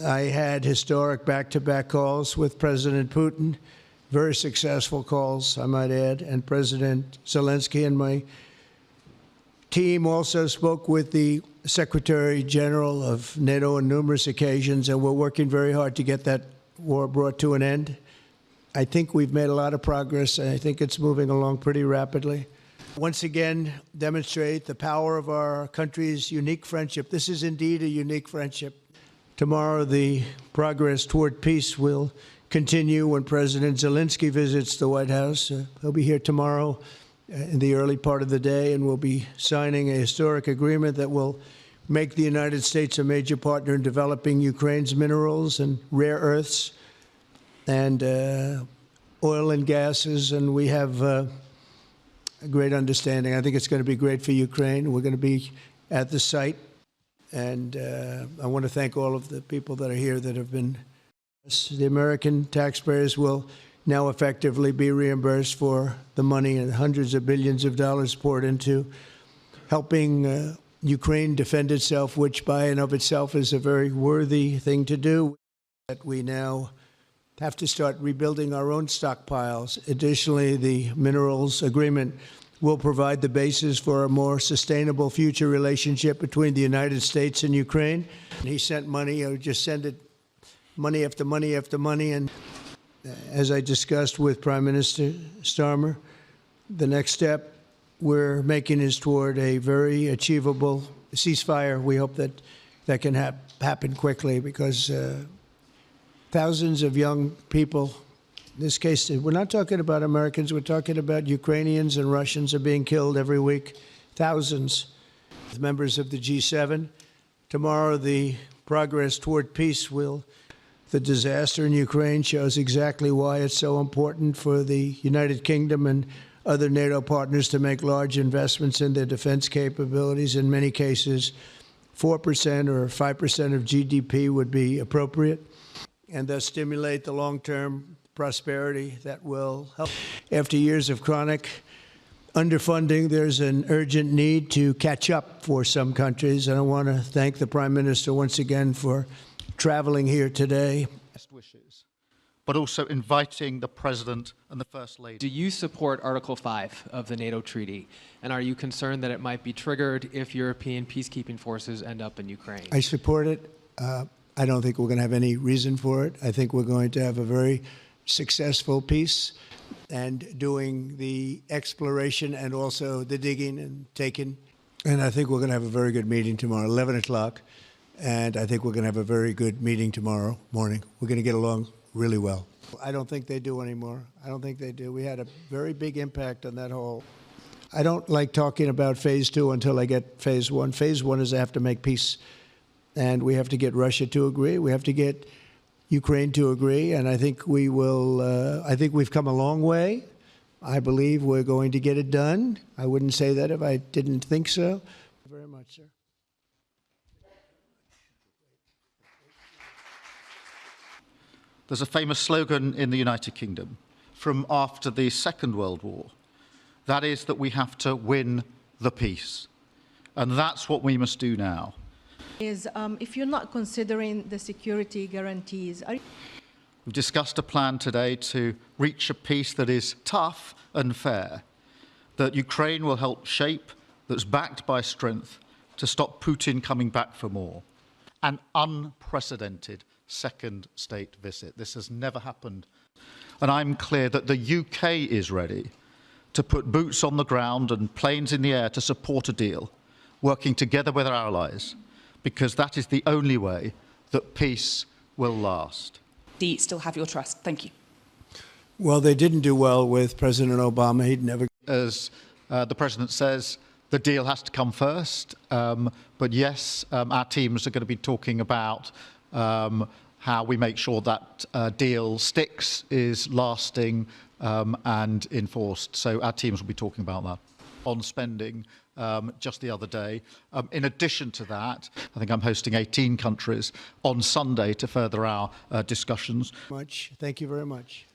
I had historic back-to-back calls with President Putin, very successful calls, I might add, and President Zelensky, and my team also spoke with the Secretary General of NATO on numerous occasions, and we're working very hard to get that war brought to an end. I think we've made a lot of progress, and I think it's moving along pretty rapidly. Once again, demonstrate the power of our country's unique friendship. This is indeed a unique friendship. Tomorrow, the progress toward peace will continue when President Zelensky visits the White House. He'll be here tomorrow in the early part of the day, and we'll be signing a historic agreement that will make the United States a major partner in developing Ukraine's minerals and rare earths and oil and gases, and we have a great understanding. I think it's going to be great for Ukraine. We're going to be at the site, and I want to thank all of the people that are here that have been. The American taxpayers will now effectively be reimbursed for the money and hundreds of billions of dollars poured into helping Ukraine defend itself, which by and of itself is a very worthy thing to do. That we now have to start rebuilding our own stockpiles. Additionally, the minerals agreement will provide the basis for a more sustainable future relationship between the United States and Ukraine. And he sent money, I would just send it money after money after money. And as I discussed with Prime Minister Starmer, the next step we're making is toward a very achievable ceasefire. We hope that that can happen quickly, because thousands of young people, in this case, we're not talking about Americans, we're talking about Ukrainians and Russians, are being killed every week, thousands. Members of the G7. Tomorrow, the progress toward peace will. The disaster in Ukraine shows exactly why it's so important for the United Kingdom and other NATO partners to make large investments in their defense capabilities. In many cases, 4% or 5% of GDP would be appropriate, and thus stimulate the long-term prosperity that will help. After years of chronic underfunding, there's an urgent need to catch up for some countries. And I want to thank the Prime Minister once again for traveling here today. Best wishes, but also inviting the President and the First Lady. Do you support Article 5 of the NATO treaty? And are you concerned that it might be triggered if European peacekeeping forces end up in Ukraine? I support it. I don't think we're going to have any reason for it. I think we're going to have a very successful peace, and doing the exploration and also the digging and taking. And I think we're going to have a very good meeting tomorrow, 11 o'clock. And I think we're going to have a very good meeting tomorrow morning. We're going to get along really well. I don't think they do anymore. I don't think they do. We had a very big impact on that whole. I don't like talking about phase 2 until I get phase 1. Phase 1 is I have to make peace. And we have to get Russia to agree. We have to get Ukraine to agree. And I think we will. I think we've come a long way. I believe we're going to get it done. I wouldn't say that if I didn't think so. Thank you very much, sir. There's a famous slogan in the United Kingdom from after the Second World War. That is that we have to win the peace. And that's what we must do now. If you're not considering the security guarantees, We've discussed a plan today to reach a peace that is tough and fair, that Ukraine will help shape, that's backed by strength, to stop Putin coming back for more. An unprecedented second state visit. This has never happened. And I'm clear that the UK is ready to put boots on the ground and planes in the air to support a deal, working together with our allies, because that is the only way that peace will last. Do you still have your trust? Thank you. Well, they didn't do well with President Obama. He'd never. As the President says, the deal has to come first. But yes, our teams are going to be talking about how we make sure that deal sticks, is lasting and enforced. So our teams will be talking about that. On spending just the other day. In addition to that, I think I'm hosting 18 countries on Sunday to further our discussions. Thank you very much.